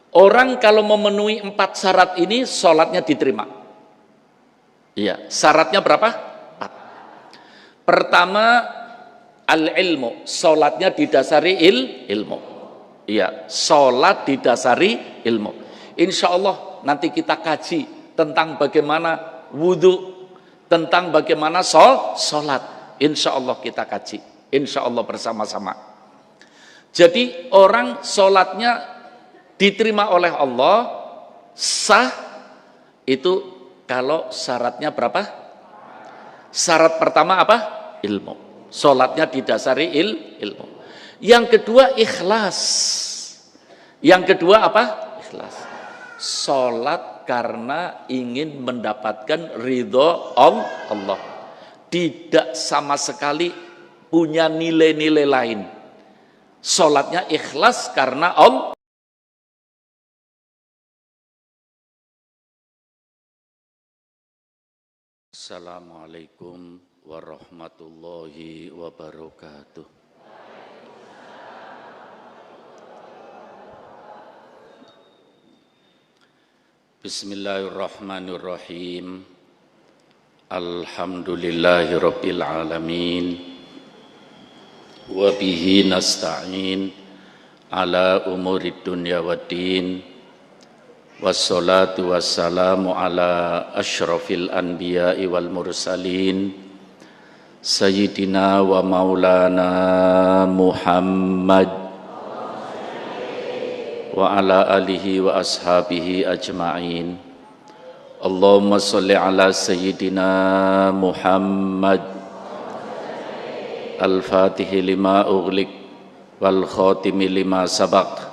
Orang kalau memenuhi 4 syarat ini, sholatnya diterima. Iya, syaratnya berapa? 4. Pertama, al-ilmu, sholatnya didasari ilmu. Iya, sholat didasari ilmu. Insya Allah nanti kita kaji tentang bagaimana wudhu, tentang bagaimana sholat. Insya Allah kita kaji, insya Allah bersama-sama. Jadi orang sholatnya diterima oleh Allah, sah, itu kalau syaratnya berapa? Syarat pertama apa? Ilmu. Sholatnya didasari ilmu. Yang kedua ikhlas. Yang kedua apa? Ikhlas. Sholat karena ingin mendapatkan ridho Allah. Tidak sama sekali punya nilai-nilai lain. Sholatnya ikhlas karena Allah. Assalamualaikum warahmatullahi wabarakatuh. Bismillahirrahmanirrahim. Alhamdulillahi rabbil alamin. Wa bihi nasta'in ala umurid dunya waddin. Wassalatu wassalamu ala asyrafil anbiya'i wal mursalin Sayyidina wa maulana Muhammad wa ala alihi wa ashabihi ajma'in. Allahumma salli ala Sayyidina Muhammad al-fatihi lima ughliq wal khatimi lima sabaq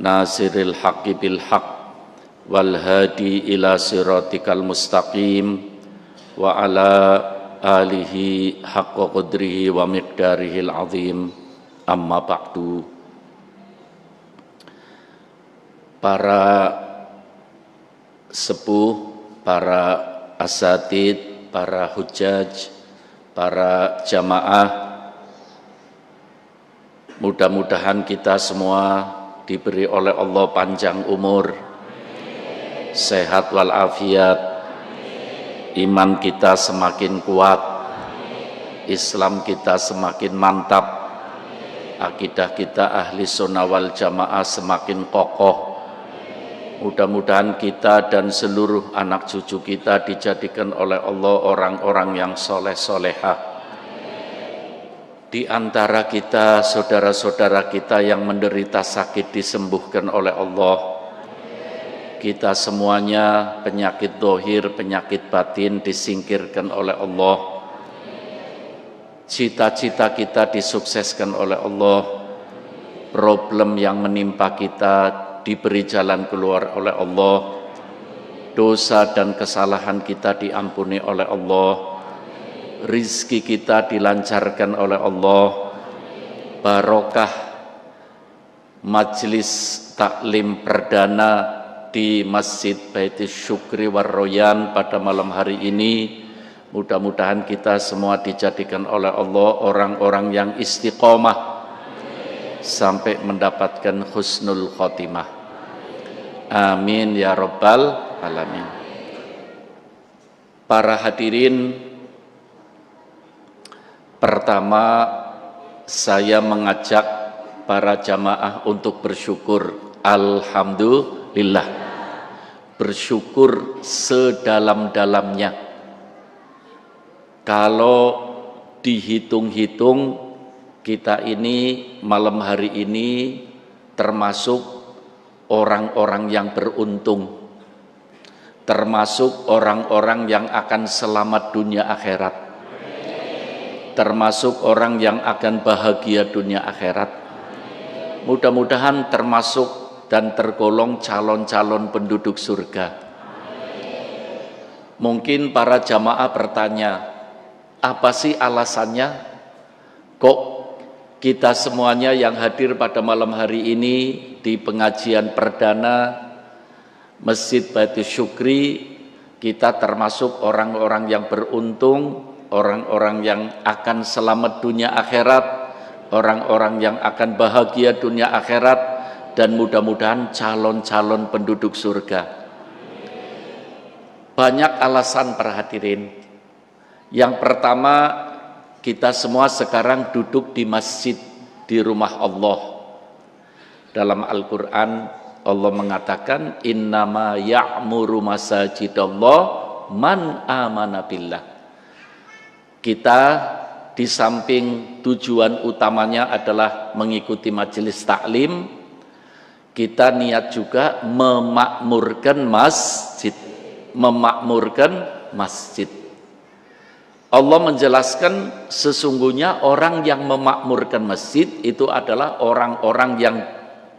nasiril haqqi bil haqq wal hadi ila siratikal mustaqim wa ala alihi haqqa qadrihi wa miqdarihil azim. Amma ba'du. Para sepuh, para asatid, para hujjaj, para jamaah, mudah-mudahan kita semua diberi oleh Allah panjang umur, sehat walafiat, iman kita semakin kuat, Islam kita semakin mantap, akidah kita ahli sunnah wal jamaah semakin kokoh. Mudah-mudahan kita dan seluruh anak cucu kita dijadikan oleh Allah orang-orang yang soleh-solehah. Di antara kita, saudara-saudara kita yang menderita sakit disembuhkan oleh Allah. Kita semuanya penyakit dohir, penyakit batin disingkirkan oleh Allah. Cita-cita kita disukseskan oleh Allah. Problem yang menimpa kita diberi jalan keluar oleh Allah. Dosa dan kesalahan kita diampuni oleh Allah. Rizki kita dilancarkan oleh Allah. Barokah majlis taklim perdana di Masjid Baitis Syukri Warroyan pada malam hari ini, mudah-mudahan kita semua dijadikan oleh Allah orang-orang yang istiqomah sampai mendapatkan husnul khotimah. Amin ya rabbal alamin. Para hadirin, pertama saya mengajak para jamaah untuk bersyukur. Alhamdulillah. Bersyukur sedalam-dalamnya. Kalau dihitung-hitung, kita ini malam hari ini termasuk orang-orang yang beruntung, termasuk orang-orang yang akan selamat dunia akhirat, termasuk orang yang akan bahagia dunia akhirat. Mudah-mudahan termasuk dan tergolong calon-calon penduduk surga. Mungkin para jamaah bertanya, apa sih alasannya kok kita semuanya yang hadir pada malam hari ini di pengajian perdana Masjid Baitis Syukri, kita termasuk orang-orang yang beruntung, orang-orang yang akan selamat dunia akhirat, orang-orang yang akan bahagia dunia akhirat, dan mudah-mudahan calon-calon penduduk surga. Banyak alasan para hadirin. Yang pertama, kita semua sekarang duduk di masjid, di rumah Allah. Dalam Al-Quran Allah mengatakan, innama ya'muru masajidallah man amana billah. Kita di samping tujuan utamanya adalah mengikuti majelis taklim, kita niat juga memakmurkan masjid. Allah menjelaskan sesungguhnya orang yang memakmurkan masjid itu adalah orang-orang yang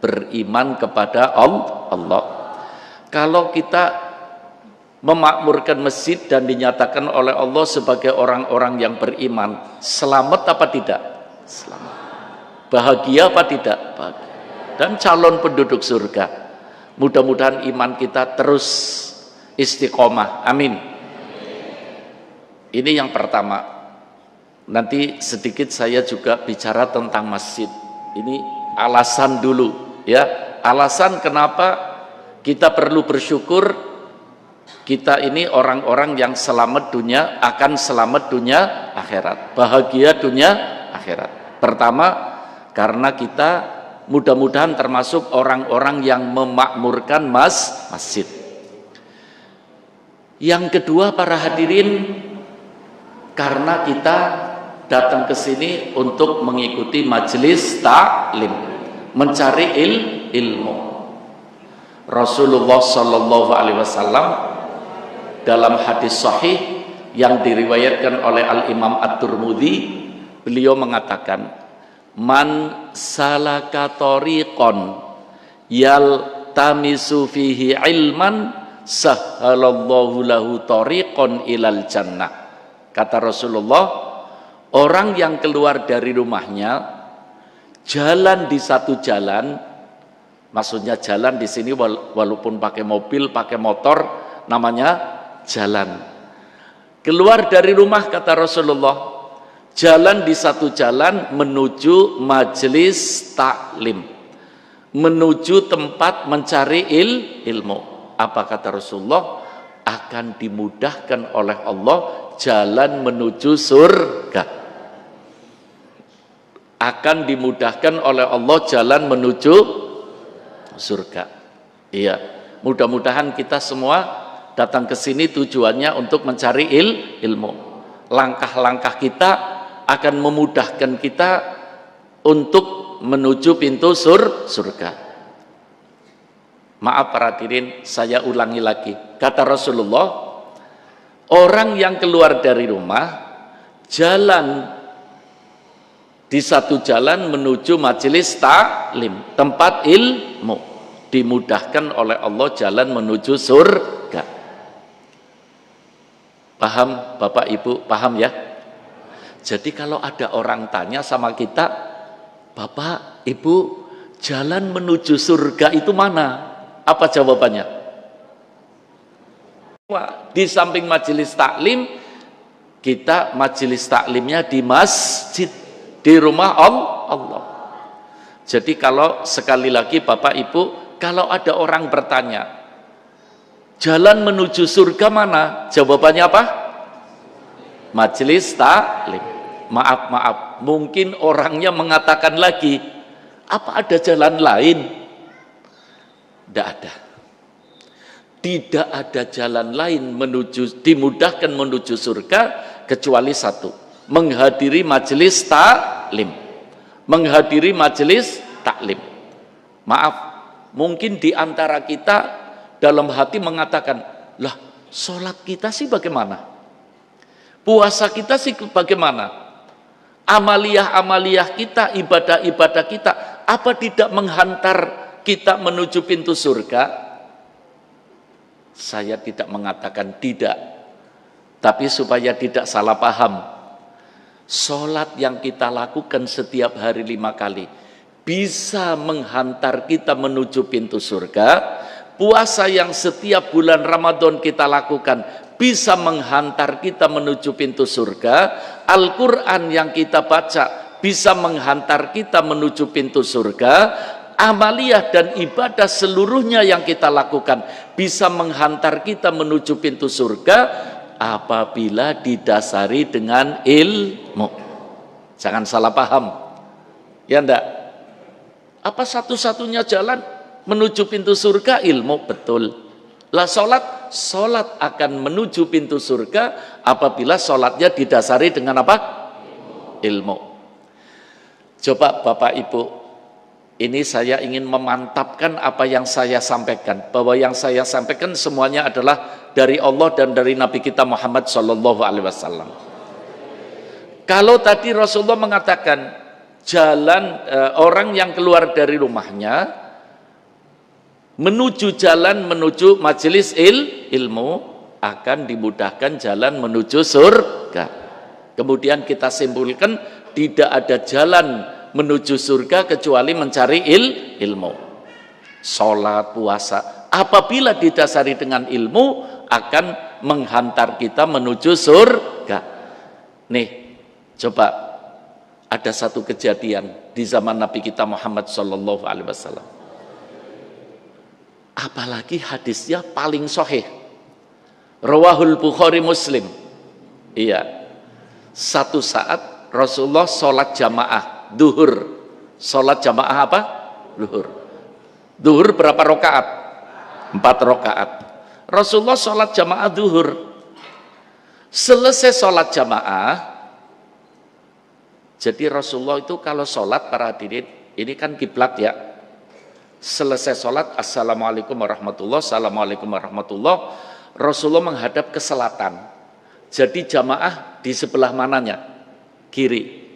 beriman kepada Allah. Kalau kita memakmurkan masjid dan dinyatakan oleh Allah sebagai orang-orang yang beriman, selamat apa tidak? Selamat. Bahagia apa tidak? Bahagia. Dan calon penduduk surga. Mudah-mudahan iman kita terus istiqomah. Amin. Ini yang pertama. Nanti sedikit saya juga bicara tentang masjid. Ini alasan dulu, ya. Alasan kenapa kita perlu bersyukur. Kita ini orang-orang yang selamat dunia, akan selamat dunia akhirat, bahagia dunia akhirat. Pertama, karena kita mudah-mudahan termasuk orang-orang yang memakmurkan masjid. Yang kedua para hadirin, karena kita datang ke sini untuk mengikuti majelis taklim, mencari ilmu. Rasulullah Shallallahu Alaihi Wasallam dalam hadis sahih yang diriwayatkan oleh Al-Imam At-Tirmidzi, beliau mengatakan, man salaka tariqan yaltamisu fihi ilman sahhalallahu lahu tariqan ilal jannah. Kata Rasulullah, orang yang keluar dari rumahnya jalan di satu jalan, maksudnya jalan di sini walaupun pakai mobil, pakai motor, namanya jalan. Keluar dari rumah, kata Rasulullah, jalan di satu jalan menuju majelis taklim, menuju tempat mencari ilmu. Apa kata Rasulullah? Akan dimudahkan oleh Allah jalan menuju surga. Akan dimudahkan oleh Allah jalan menuju surga. Iya, mudah-mudahan kita semua datang ke sini tujuannya untuk mencari ilmu. Langkah-langkah kita akan memudahkan kita untuk menuju pintu surga. Maaf para hadirin, saya ulangi lagi. Kata Rasulullah, orang yang keluar dari rumah jalan di satu jalan menuju majelis taklim, tempat ilmu, dimudahkan oleh Allah jalan menuju surga. Paham Bapak Ibu? Paham ya? Jadi kalau ada orang tanya sama kita, Bapak Ibu, jalan menuju surga itu mana? Apa jawabannya? Di samping majelis taklim, kita majelis taklimnya di masjid, di rumah Allah. Jadi kalau sekali lagi Bapak Ibu, kalau ada orang bertanya, jalan menuju surga mana? Jawabannya apa? Majelis taklim. Maaf, mungkin orangnya mengatakan lagi, apa ada jalan lain? Tidak ada. Tidak ada jalan lain dimudahkan menuju surga kecuali satu, menghadiri majelis taklim. Menghadiri majelis taklim. Maaf, mungkin di antara kita dalam hati mengatakan, lah sholat kita sih bagaimana? Puasa kita sih bagaimana? Amaliyah-amaliyah kita, ibadah-ibadah kita, apa tidak menghantar kita menuju pintu surga? Saya tidak mengatakan tidak, tapi supaya tidak salah paham, sholat yang kita lakukan setiap hari 5 kali bisa menghantar kita menuju pintu surga. Puasa yang setiap bulan Ramadan kita lakukan bisa menghantar kita menuju pintu surga. Al-Quran yang kita baca bisa menghantar kita menuju pintu surga. amaliyah dan ibadah seluruhnya yang kita lakukan bisa menghantar kita menuju pintu surga apabila didasari dengan ilmu. Jangan salah paham. Ya enggak? Apa satu-satunya jalan menuju pintu surga? Ilmu, betul. Lah sholat akan menuju pintu surga apabila sholatnya didasari dengan apa? Ilmu. Coba Bapak Ibu, ini saya ingin memantapkan apa yang saya sampaikan, bahwa yang saya sampaikan semuanya adalah dari Allah dan dari Nabi kita Muhammad SAW. Kalau tadi Rasulullah mengatakan jalan orang yang keluar dari rumahnya menuju jalan menuju majelis ilmu akan dimudahkan jalan menuju surga. Kemudian kita simpulkan tidak ada jalan menuju surga kecuali mencari ilmu. Sholat, puasa, apabila didasari dengan ilmu akan menghantar kita menuju surga. Nih, coba ada satu kejadian di zaman Nabi kita Muhammad SAW. Apalagi hadisnya paling sahih. Rawahul Bukhari Muslim. Iya. Satu saat Rasulullah sholat jamaah duhur. Sholat jamaah apa? Duhur. Duhur berapa rakaat? 4 rakaat. Rasulullah sholat jamaah duhur. Selesai sholat jamaah, jadi Rasulullah itu kalau sholat, para hadirin, ini kan kiblat ya. Selesai sholat, assalamualaikum warahmatullah, assalamualaikum warahmatullah, Rasulullah menghadap ke selatan. Jadi jamaah di sebelah mananya? Kiri.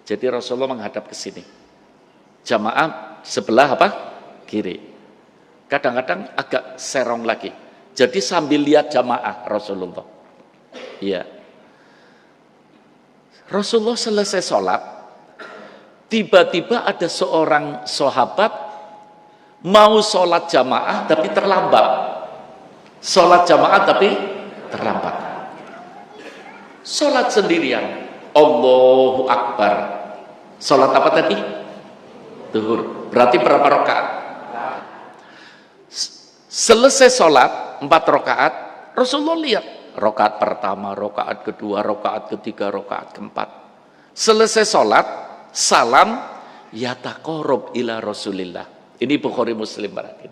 Jadi Rasulullah menghadap ke sini. Jamaah sebelah apa? Kiri. Kadang-kadang agak serong lagi. Jadi sambil lihat jamaah Rasulullah. Iya. Rasulullah selesai sholat, tiba-tiba ada seorang sahabat mau sholat jamaah tapi terlambat. Sholat jamaah tapi terlambat. Sholat sendirian. Allahu Akbar. Sholat apa tadi? Duhur. Berarti berapa rakaat? Selesai sholat 4 rakaat, Rasulullah lihat rakaat pertama, rakaat kedua, rakaat ketiga, rakaat keempat. Selesai sholat, salam, yataqarrab ila Rasulillah. Ini Bukhari Muslim berarti.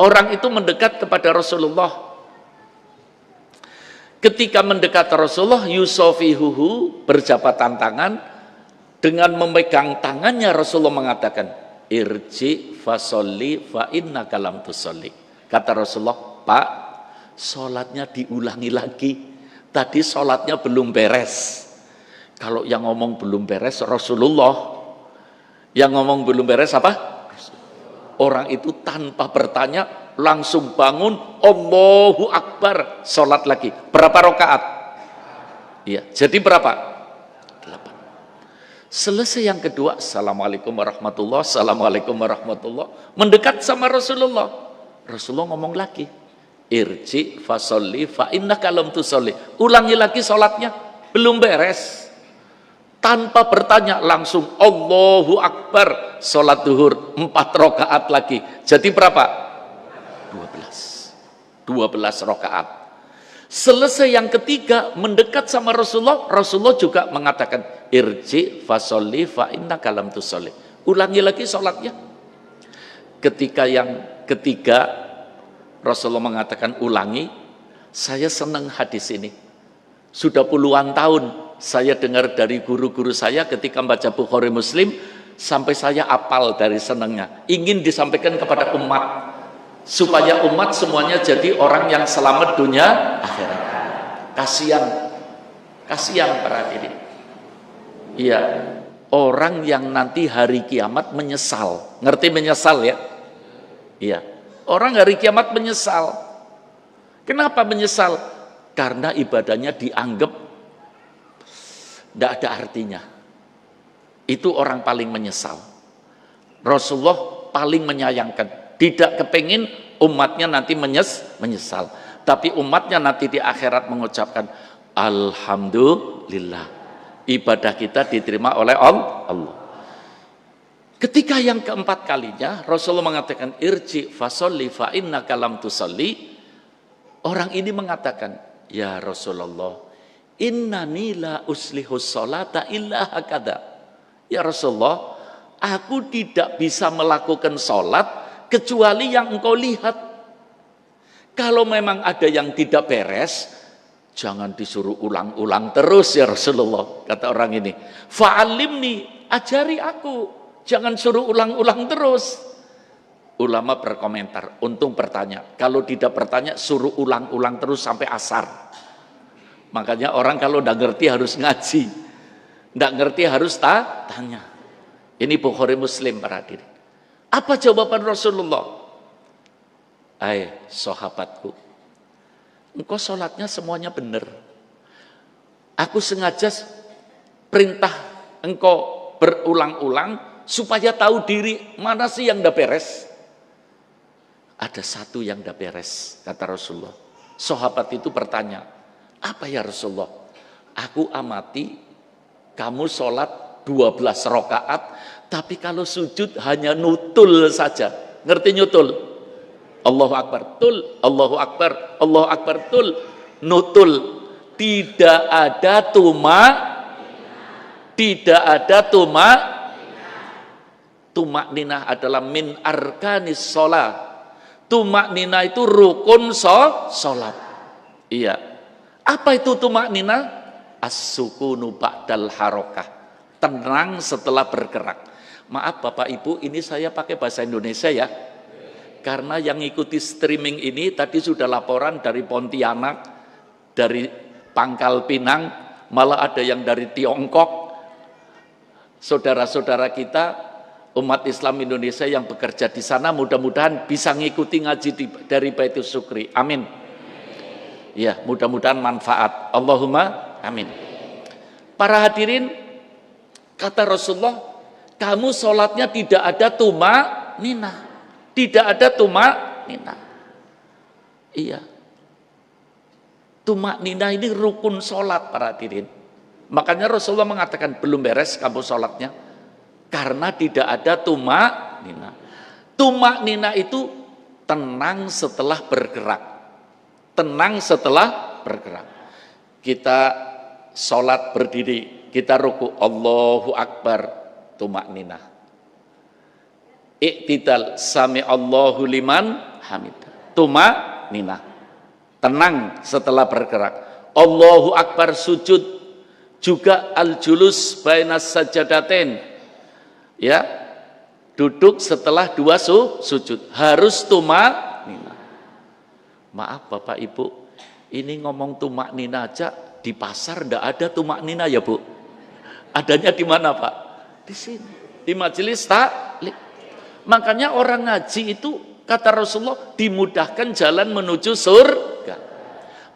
Orang itu mendekat kepada Rasulullah. Ketika mendekat Rasulullah, yusofihuhu, berjabatan tangan, dengan memegang tangannya Rasulullah mengatakan, irji fasolli fa innaka lam tusolli. Kata Rasulullah, Pak, sholatnya diulangi lagi. Tadi sholatnya belum beres. Kalau yang ngomong belum beres Rasulullah. Yang ngomong belum beres apa? Orang itu tanpa bertanya langsung bangun, Allahu Akbar, sholat lagi. Berapa rakaat? Iya, jadi berapa? 8. Selesai yang kedua, assalamualaikum warahmatullah, assalamualaikum warahmatullah, mendekat sama Rasulullah. Rasulullah ngomong lagi, irji fasolli fa innaka lam tusolli. Ulangi lagi sholatnya, belum beres. Tanpa bertanya langsung Allahu Akbar, sholat duhur 4 rakaat lagi. Jadi berapa? 12 rakaat. Selesai yang ketiga, mendekat sama Rasulullah, Rasulullah juga mengatakan irji fasolli fa innaka lam tusolli. Ulangi lagi sholatnya. Ketika yang ketiga Rasulullah mengatakan ulangi, saya senang hadis ini. Sudah puluhan tahun saya dengar dari guru-guru saya ketika membaca Bukhari Muslim, sampai saya apal dari senangnya. Ingin disampaikan kepada umat, supaya umat semuanya jadi orang yang selamat dunia akhirat. Kasihan para hadirin. Iya, orang yang nanti hari kiamat menyesal. Ngerti menyesal ya? Iya. Orang hari kiamat menyesal. Kenapa menyesal? Karena ibadahnya dianggap tidak ada artinya. Itu orang paling menyesal. Rasulullah paling menyayangkan. Tidak kepingin umatnya nanti menyesal. Tapi umatnya nanti di akhirat mengucapkan alhamdulillah, ibadah kita diterima oleh Allah. Ketika yang keempat kalinya Rasulullah mengatakan irji fasolli fa innaka lam tusalli, orang ini mengatakan, ya Rasulullah, innani la uslihus sholata illa hakada. Ya Rasulullah, aku tidak bisa melakukan sholat kecuali yang engkau lihat. Kalau memang ada yang tidak beres, jangan disuruh ulang-ulang terus ya Rasulullah, kata orang ini. Fa'alimni, ajari aku, jangan suruh ulang-ulang terus. Ulama berkomentar, untung bertanya. Kalau tidak bertanya, suruh ulang-ulang terus sampai asar. Makanya orang kalau tidak ngerti harus ngaji, tidak ngerti harus tanya. Ini Bukhari Muslim para hadirin. Apa jawaban Rasulullah? Sahabatku, engkau sholatnya semuanya benar. Aku sengaja perintah engkau berulang-ulang supaya tahu diri mana sih yang tidak beres. Ada satu yang tidak beres, kata Rasulullah. Sahabat itu bertanya, apa ya Rasulullah? Aku amati kamu sholat 12 rakaat, tapi kalau sujud hanya nutul saja. Ngerti nutul? Allahu Akbar, tul, Allahu Akbar, Allahu Akbar, tul, nutul. Tidak ada tumak ninah adalah min arkanis sholat. Tumak ninah itu rukun sholat. Iya. Apa itu tumak ninah? As-sukunu ba'dal harokah. Tenang setelah bergerak. Maaf Bapak Ibu, ini saya pakai bahasa Indonesia ya. Karena yang ikuti streaming ini tadi sudah laporan dari Pontianak, dari Pangkal Pinang, malah ada yang dari Tiongkok. Saudara-saudara kita umat Islam Indonesia yang bekerja di sana mudah-mudahan bisa ngikuti ngaji dari Baitul Syukri. Amin. Ya, mudah-mudahan manfaat. Allahumma amin. Para hadirin, kata Rasulullah, kamu sholatnya tidak ada tumak ninah. Tidak ada tumak ninah. Iya. Tumak ninah ini rukun sholat para hadirin. Makanya Rasulullah mengatakan belum beres kamu sholatnya. Karena tidak ada tumak ninah. Tumak ninah itu tenang setelah bergerak. Tenang setelah bergerak. Kita sholat berdiri, kita ruku, Allahu Akbar, tumak ninah. Iktidal, sami Allahu liman hamid, tumak ninah. Tenang setelah bergerak. Allahu Akbar, sujud. Juga al-julus bainas sajadatain. Ya, duduk setelah dua sujud. Harus tumak ninah. Maaf Bapak Ibu, ini ngomong tumak ninah aja di pasar ndak ada tumak ninah ya Bu? Adanya di mana Pak? Di sini, di majelis taklim. Makanya orang ngaji itu kata Rasulullah dimudahkan jalan menuju surga.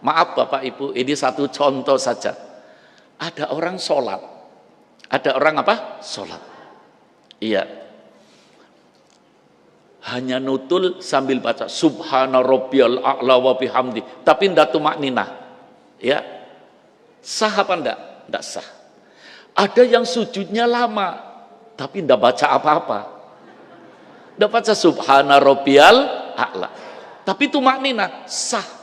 Maaf Bapak Ibu, ini satu contoh saja. Ada orang sholat, ada orang apa? Sholat. Iya. Hanya nutul sambil baca Subhana rabbiyal a'la wa bihamdi, tapi ndak tumak ninah. Ya. Sah apa ndak? Ndak sah. Ada yang sujudnya lama, tapi ndak baca apa-apa. Ndak baca Subhana rabbiyal a'la. Tapi tumak ninah sah.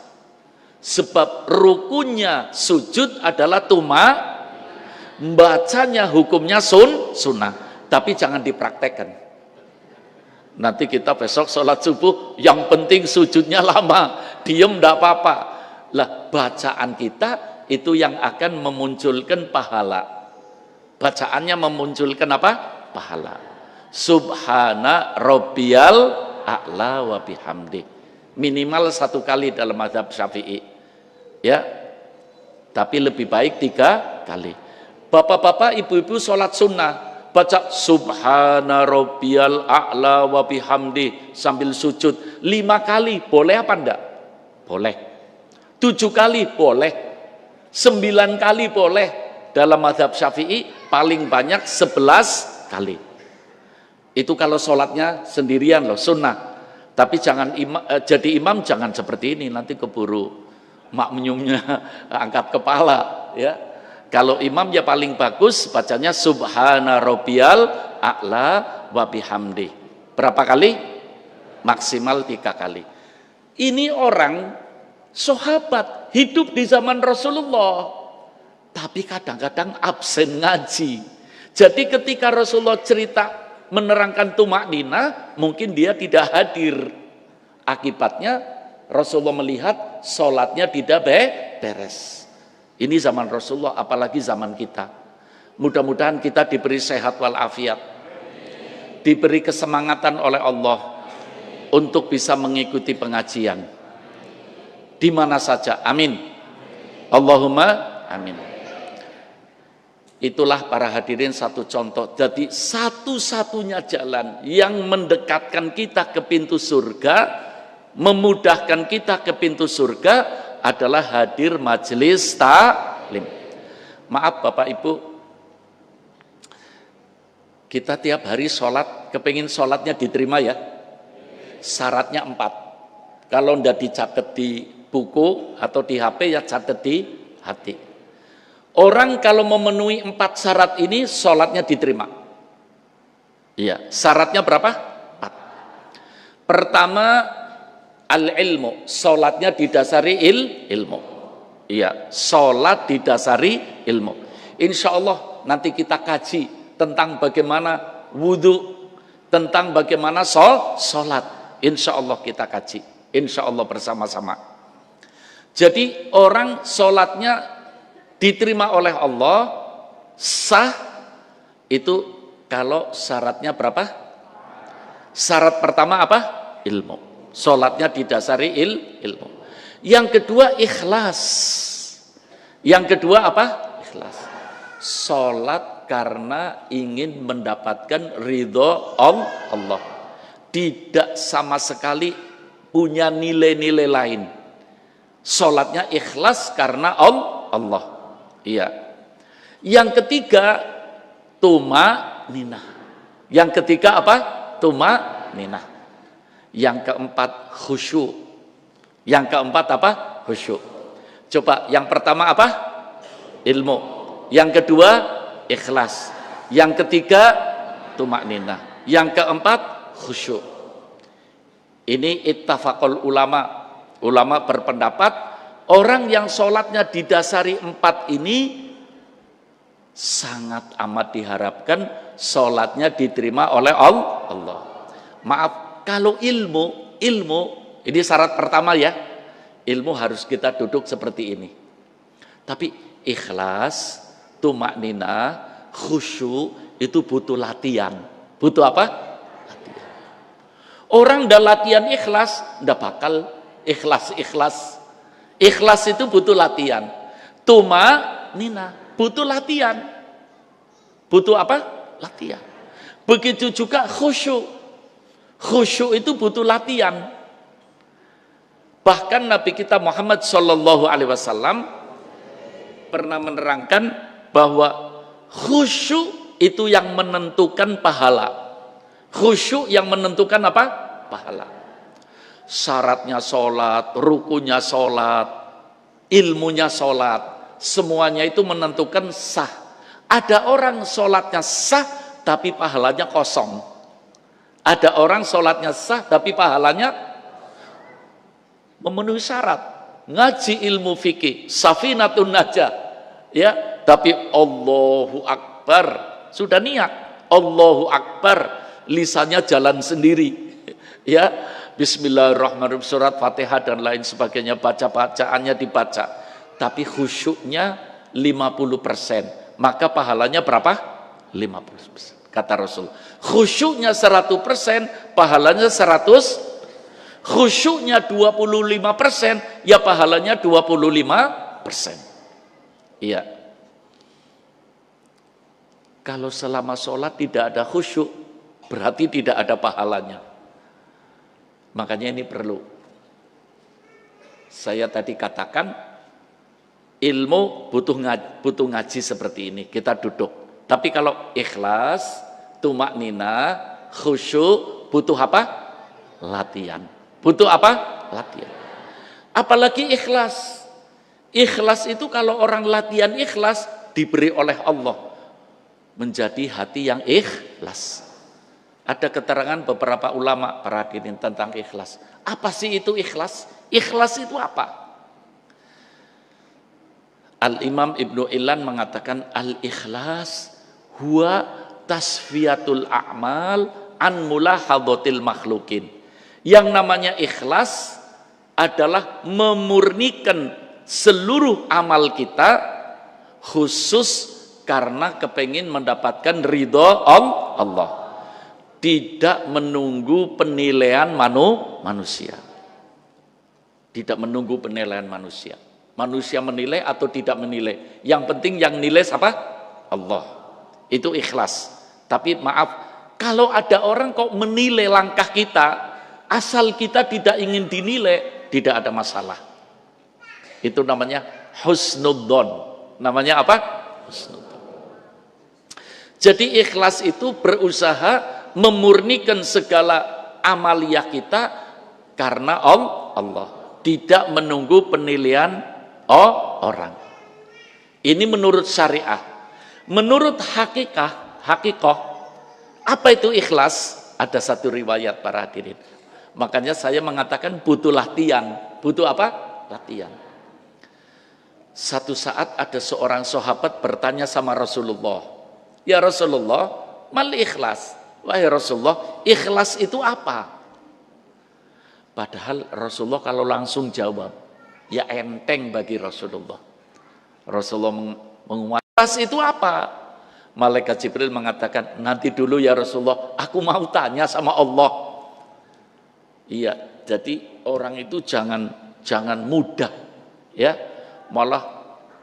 Sebab rukunnya sujud adalah tumak, bacanya hukumnya sunnah. Tapi jangan dipraktekkan. Nanti kita besok sholat subuh, yang penting sujudnya lama, diem ndak apa-apa. Lah bacaan kita itu yang akan memunculkan pahala. Bacaannya memunculkan apa? Pahala. Subhana rabbiyal a'la wa bihamdi. Minimal 1 kali dalam mazhab Syafi'i. Ya. Tapi lebih baik 3 kali. Bapak-bapak, ibu-ibu sholat sunnah, baca Subhana rabbiyal a'la wa bihamdi sambil sujud 5 kali, boleh apa enggak? Boleh. 7 kali boleh. 9 kali boleh. Dalam mazhab Syafi'i paling banyak 11 kali. Itu kalau sholatnya sendirian loh, sunnah. Tapi jangan jadi imam jangan seperti ini, nanti keburu makmumnya angkat kepala ya. Kalau imam ya paling bagus bacanya Subhana rabbiyal a'la wa bihamdi. Berapa kali? Maksimal 3 kali. Ini orang sahabat hidup di zaman Rasulullah, tapi kadang-kadang absen ngaji. Jadi ketika Rasulullah cerita menerangkan tumak nina, mungkin dia tidak hadir. Akibatnya Rasulullah melihat sholatnya tidak beres. Ini zaman Rasulullah, apalagi zaman kita. Mudah-mudahan kita diberi sehat walafiat, diberi kesemangatan oleh Allah untuk bisa mengikuti pengajian di mana saja. Amin. Allahumma amin. Itulah para hadirin satu contoh. Jadi satu-satunya jalan yang mendekatkan kita ke pintu surga, memudahkan kita ke pintu surga adalah hadir majelis taklim. Maaf Bapak Ibu, kita tiap hari sholat, kepingin sholatnya diterima ya. Syaratnya 4. Kalau tidak dicatat di buku atau di HP, ya catat di hati. Orang kalau memenuhi 4 syarat ini, sholatnya diterima. Iya, syaratnya berapa? 4. Pertama, al-ilmu, sholatnya didasari ilmu. Iya, sholat didasari ilmu. Insya Allah nanti kita kaji tentang bagaimana wudhu, tentang bagaimana sholat. Insya Allah kita kaji, insya Allah bersama-sama. Jadi orang sholatnya diterima oleh Allah, sah, itu kalau syaratnya berapa? Syarat pertama apa? Ilmu. Sholatnya didasari ilmu. Yang kedua ikhlas. Yang kedua apa? Ikhlas. Sholat karena ingin mendapatkan ridho Allah. Tidak sama sekali punya nilai-nilai lain. Sholatnya ikhlas karena Allah. Iya. Yang ketiga tumak ninah. Yang ketiga apa? Tumak ninah. Yang keempat khusyuk. Yang keempat apa? Khusyuk. Coba yang pertama apa? Ilmu. Yang kedua ikhlas. Yang ketiga tumak ninah. Yang keempat khusyuk. Ini ittafaqul ulama. Ulama berpendapat orang yang sholatnya didasari 4 ini sangat amat diharapkan sholatnya diterima oleh Allah. Maaf, kalau ilmu ini syarat pertama ya. Ilmu harus kita duduk seperti ini. Tapi ikhlas, tumak nina, khusyuk itu butuh latihan. Butuh apa? Latihan. Orang udah latihan ikhlas, ndak bakal ikhlas. Ikhlas itu butuh latihan. Tumak nina butuh latihan. Butuh apa? Latihan. Begitu juga khusyuk. Khusyuk itu butuh latihan. Bahkan Nabi kita Muhammad Shallallahu Alaihi Wasallam pernah menerangkan bahwa khusyuk itu yang menentukan pahala. Khusyuk yang menentukan apa? Pahala. Syaratnya sholat, rukunya sholat, ilmunya sholat, semuanya itu menentukan sah. Ada orang sholatnya sah tapi pahalanya kosong. Ada orang sholatnya sah tapi pahalanya memenuhi syarat. Ngaji ilmu fikih, Safinatun Najah, ya, tapi Allahu Akbar, sudah niat, Allahu Akbar, lisannya jalan sendiri, ya, Bismillahirrahmanirrahim, surat Fatihah dan lain sebagainya, bacaannya dibaca, tapi khusyuknya 50%, maka pahalanya berapa? 50%, kata Rasul. Khusyuknya 100%, pahalanya 100%. Khusyuknya 25%, ya pahalanya 25%. Iya. Kalau selama sholat tidak ada khusyuk, berarti tidak ada pahalanya. Makanya ini perlu. Saya tadi katakan, ilmu butuh ngaji seperti ini. Kita duduk. Tapi kalau ikhlas, tumak nina, khusyuk, butuh apa? Latihan. Butuh apa? Latihan. Apalagi ikhlas. Ikhlas itu kalau orang latihan ikhlas diberi oleh Allah menjadi hati yang ikhlas. Ada keterangan beberapa ulama para hadirin tentang ikhlas. Apa sih itu ikhlas? Ikhlas itu apa? Al-Imam Ibnu Ilan mengatakan al-ikhlas huwa tasfiyatul a'mal an mulahadhatil makhlukin. Yang namanya ikhlas adalah memurnikan seluruh amal kita khusus karena kepingin mendapatkan ridho Allah. Tidak menunggu penilaian manusia. Tidak menunggu penilaian manusia. Manusia menilai atau tidak menilai. Yang penting yang nilai siapa? Allah. Itu ikhlas. Tapi maaf, kalau ada orang kok menilai langkah kita, asal kita tidak ingin dinilai, tidak ada masalah. Itu namanya husnudzon. Namanya apa? Husnudzon. Jadi ikhlas itu berusaha memurnikan segala amaliyah kita karena Allah. Tidak menunggu penilaian orang. Ini menurut syariah. Menurut hakikah, apa itu ikhlas? Ada satu riwayat para hadirin. Makanya saya mengatakan butuh latihan. Butuh apa? Latihan. Satu saat ada seorang sahabat bertanya sama Rasulullah, ya Rasulullah, mal ikhlas? Wahai Rasulullah, ikhlas itu apa? Padahal Rasulullah kalau langsung jawab, ya enteng bagi Rasulullah. Rasulullah menguatkan, ikhlas itu apa? Malaikat Jibril mengatakan, nanti dulu ya Rasulullah, aku mau tanya sama Allah. Iya, jadi orang itu jangan mudah, ya. Malah,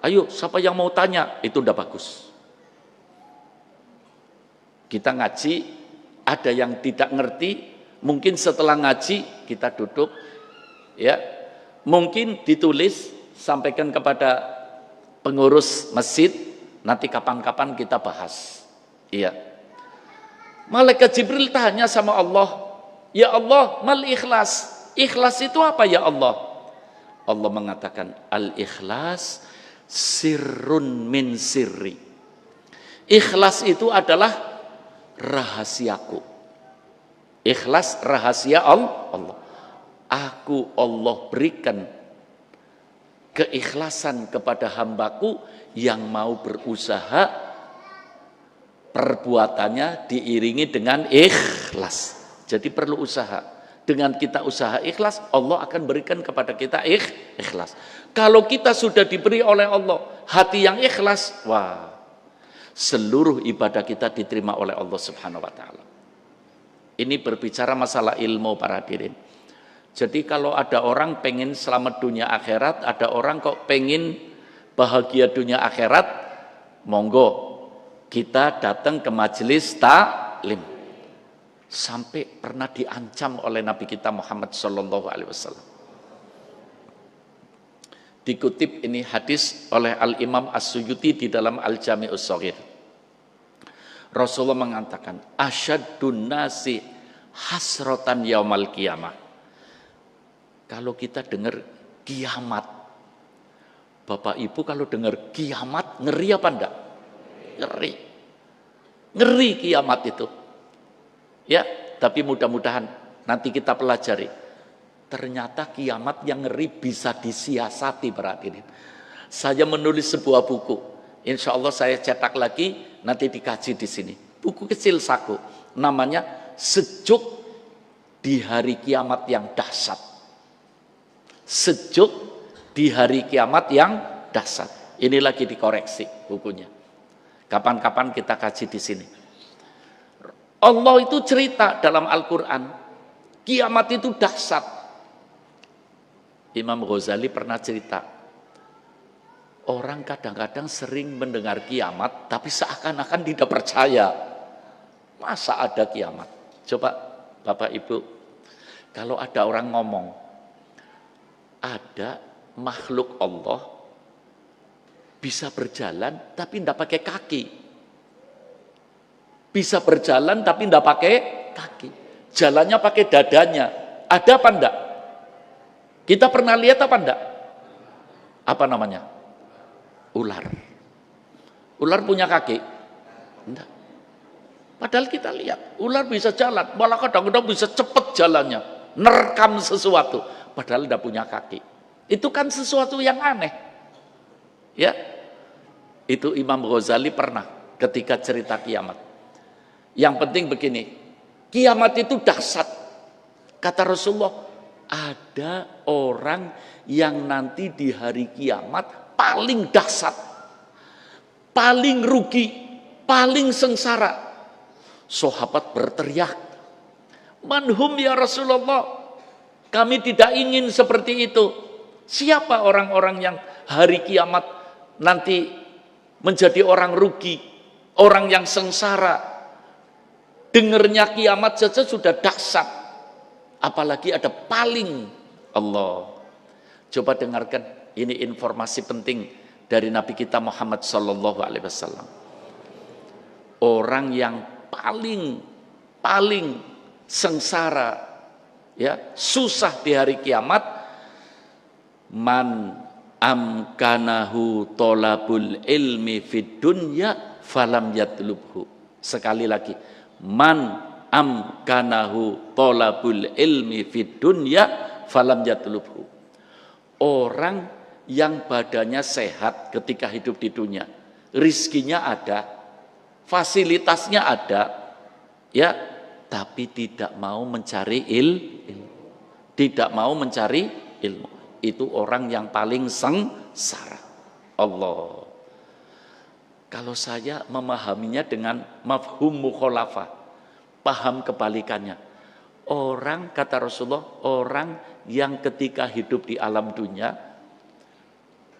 ayo siapa yang mau tanya, itu udah bagus. Kita ngaji, ada yang tidak ngerti, mungkin setelah ngaji kita duduk, ya, mungkin ditulis, sampaikan kepada pengurus masjid, nanti kapan-kapan kita bahas. Iya. Malaikat Jibril tanya sama Allah, ya Allah, mal ikhlas? Ikhlas itu apa ya Allah? Allah mengatakan, al-ikhlas sirrun min sirri. Ikhlas itu adalah rahasiaku. Ikhlas rahasia Allah. Aku Allah berikan keikhlasan kepada hambaku yang mau berusaha, perbuatannya diiringi dengan ikhlas. Jadi perlu usaha. Dengan kita usaha ikhlas, Allah akan berikan kepada kita ikhlas. Kalau kita sudah diberi oleh Allah hati yang ikhlas, wah, seluruh ibadah kita diterima oleh Allah Subhanahu wa taala. Ini berbicara masalah ilmu para hadirin. Jadi kalau ada orang pengen selamat dunia akhirat, ada orang kok pengen bahagia dunia akhirat, monggo kita datang ke majelis taklim. Sampai pernah diancam oleh Nabi kita Muhammad Sallallahu Alaihi Wasallam. Dikutip ini hadis oleh Al-Imam As-Suyuti di dalam Al-Jami'us Shaghir. Rasulullah mengatakan, asyadun nasi hasrotan yaumal qiyamah. Kalau kita dengar kiamat, Bapak Ibu kalau dengar kiamat, ngeri apa enggak? Ngeri. Ngeri kiamat itu. Ya, tapi mudah-mudahan nanti kita pelajari. Ternyata kiamat yang ngeri bisa disiasati berarti. Saya menulis sebuah buku. Insya Allah saya cetak lagi, nanti dikaji di sini. Buku kecil saku, namanya Sejuk di Hari Kiamat yang Dahsyat. Sejuk di Hari Kiamat yang Dahsyat. Ini lagi dikoreksi bukunya. Kapan-kapan kita kaji di sini. Allah itu cerita dalam Al-Quran, kiamat itu dahsyat. Imam Ghazali pernah cerita, orang kadang-kadang sering mendengar kiamat, tapi seakan-akan tidak percaya. Masa ada kiamat? Coba Bapak Ibu, kalau ada orang ngomong, ada makhluk Allah bisa berjalan tapi tidak pakai kaki. Bisa berjalan tapi tidak pakai kaki. Jalannya pakai dadanya. Ada apa enggak? Kita pernah lihat apa enggak? Apa namanya? Ular. Ular punya kaki? Enggak. Padahal kita lihat, ular bisa jalan, malah kadang-kadang bisa cepat jalannya, nerekam sesuatu, padahal tidak punya kaki. Itu kan sesuatu yang aneh. Ya, itu Imam Ghazali pernah ketika cerita kiamat. Yang penting begini, kiamat itu dahsyat. Kata Rasulullah, ada orang yang nanti di hari kiamat paling dahsyat, paling rugi, paling sengsara. Sahabat berteriak, manhum ya Rasulullah, kami tidak ingin seperti itu. Siapa orang-orang yang hari kiamat nanti menjadi orang rugi, orang yang sengsara? Dengernya kiamat saja sudah dahsyat, apalagi ada paling. Allah, coba dengarkan, ini informasi penting dari Nabi kita Muhammad sallallahu alaihi wasallam. Orang yang paling sengsara, ya, susah di hari kiamat, man amkanahu tolabul ilmi fid dunya falam yatlubhu. Sekali lagi, man amkanahu tolabul ilmi fid dunya falam yatlubhu. Orang yang badannya sehat ketika hidup di dunia, rizkinya ada, fasilitasnya ada, ya, tapi tidak mau mencari ilmu, tidak mau mencari ilmu. Itu orang yang paling sengsara. Allah. Kalau saya memahaminya dengan mafhum mukhalafah, paham kebalikannya. Orang, kata Rasulullah, orang yang ketika hidup di alam dunia,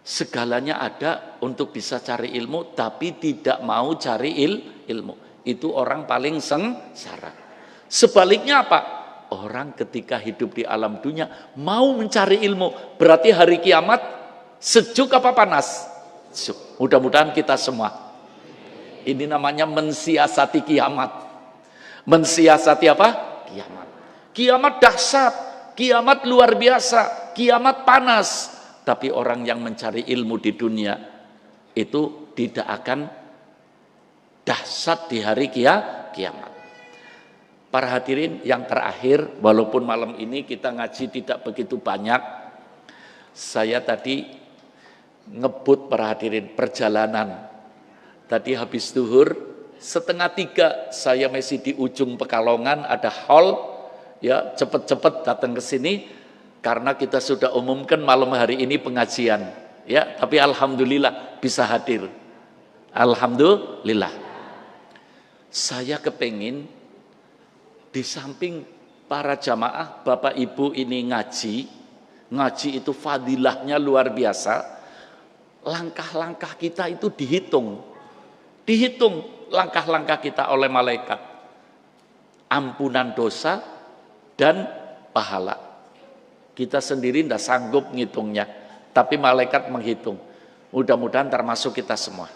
segalanya ada untuk bisa cari ilmu, tapi tidak mau cari ilmu. Itu orang paling sengsara. Sebaliknya apa? Orang ketika hidup di alam dunia mau mencari ilmu, berarti hari kiamat sejuk apa panas? Sejuk. Mudah-mudahan kita semua. Ini namanya mensiasati kiamat. Mensiasati apa? Kiamat. Kiamat dahsyat, kiamat luar biasa, kiamat panas. Tapi orang yang mencari ilmu di dunia itu tidak akan dahsyat di hari kiamat. Para hadirin yang terakhir, walaupun malam ini kita ngaji tidak begitu banyak, saya tadi ngebut para hadirin perjalanan. Tadi habis zuhur, 2:30 saya masih di ujung Pekalongan, ada hall, ya, cepet-cepet datang ke sini karena kita sudah umumkan malam hari ini pengajian, ya. Tapi alhamdulillah bisa hadir. Alhamdulillah. Saya kepengin di samping para jamaah, Bapak Ibu ini ngaji itu fadilahnya luar biasa. Langkah-langkah kita itu dihitung langkah-langkah kita oleh malaikat. Ampunan dosa dan pahala. Kita sendiri tidak sanggup ngitungnya, tapi malaikat menghitung. Mudah-mudahan termasuk kita semua.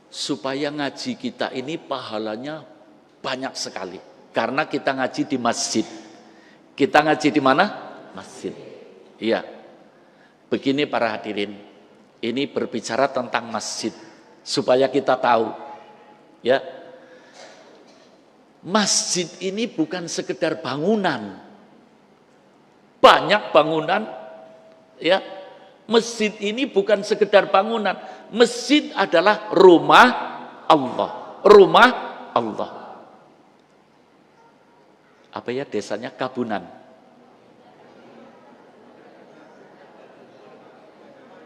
Supaya ngaji kita ini pahalanya banyak sekali. Karena kita ngaji di masjid. Kita ngaji di mana? Masjid. Iya. Begini para hadirin. Ini berbicara tentang masjid. Supaya kita tahu. Ya. Masjid ini bukan sekedar bangunan. Banyak bangunan. Ya. Masjid ini bukan sekedar bangunan. Masjid adalah rumah Allah. Rumah Allah. Apa ya desanya? Kabunan.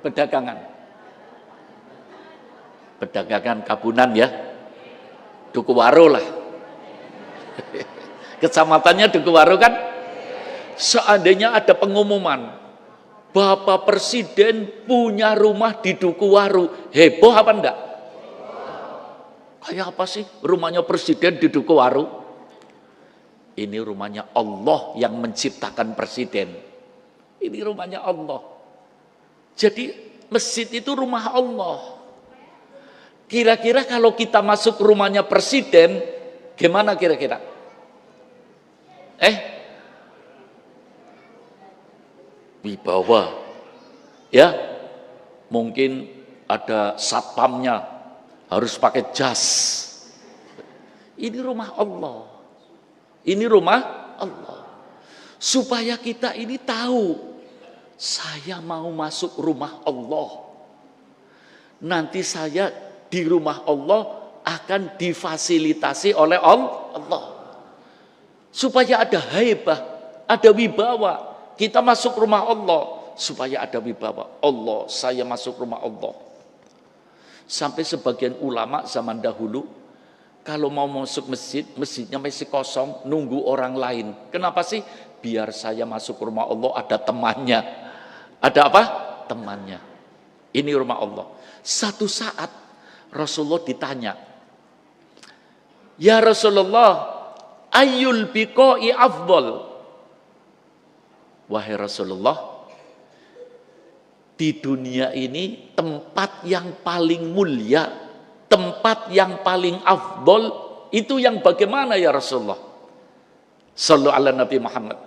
Pedagangan kabunan ya. Dukuwaro lah. Kecamatannya Dukuwaro kan. Seandainya ada pengumuman Bapak Presiden punya rumah di Dukuwaro, heboh apa enggak? Kayak apa sih rumahnya Presiden di Dukuwaro? Ini rumahnya Allah yang menciptakan presiden. Ini rumahnya Allah. Jadi masjid itu rumah Allah. Kira-kira kalau kita masuk rumahnya presiden, gimana kira-kira? Wibawa. Ya, mungkin ada satpamnya, harus pakai jas. Ini rumah Allah. Ini rumah Allah. Supaya kita ini tahu, saya mau masuk rumah Allah. Nanti saya di rumah Allah akan difasilitasi oleh Allah. Supaya ada haibah, ada wibawa. Kita masuk rumah Allah, supaya ada wibawa. Allah, saya masuk rumah Allah. Sampai sebagian ulama zaman dahulu, kalau mau masuk masjid, masjidnya masih kosong, nunggu orang lain. Kenapa sih? Biar saya masuk rumah Allah ada temannya. Ada apa? Temannya. Ini rumah Allah. Satu saat Rasulullah ditanya, ya Rasulullah, ayyul biqa'i afdal? Wahai Rasulullah, di dunia ini tempat yang paling mulia, tempat yang paling afdal itu yang bagaimana ya Rasulullah? Sallu ala Nabi Muhammad.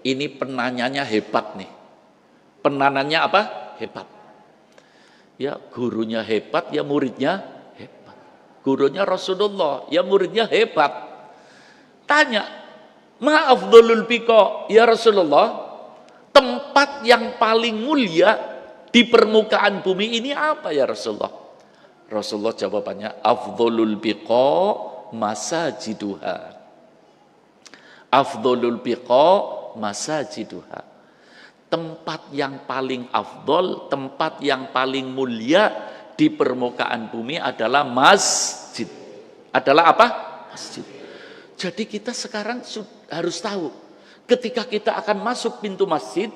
Ini penanyanya hebat nih. Penanyanya apa? Hebat. Ya gurunya hebat, ya muridnya hebat. Gurunya Rasulullah, ya muridnya hebat. Tanya, ma afdhalul biqa ya Rasulullah? Tempat yang paling mulia di permukaan bumi ini apa ya Rasulullah? Rasulullah jawabannya, afdhalul biqa masajiduha. Afdhalul biqa masajiduha. Tempat yang paling afdol, tempat yang paling mulia di permukaan bumi adalah masjid. Adalah apa? Masjid. Jadi kita sekarang harus tahu, ketika kita akan masuk pintu masjid,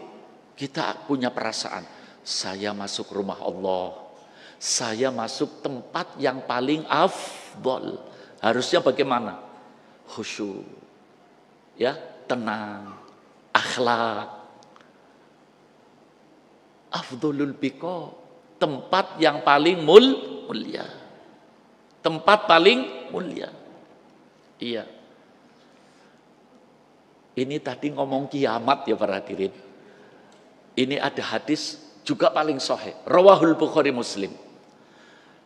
kita punya perasaan, saya masuk rumah Allah. Saya masuk tempat yang paling afdol. Harusnya bagaimana? Khusyuk. Ya, tenang, akhlak. Afdholul biqa, tempat yang paling mulia. Tempat paling mulia. Iya. Ini tadi ngomong kiamat ya para hadirin. Ini ada hadis juga paling sahih. Rawahul Bukhari Muslim.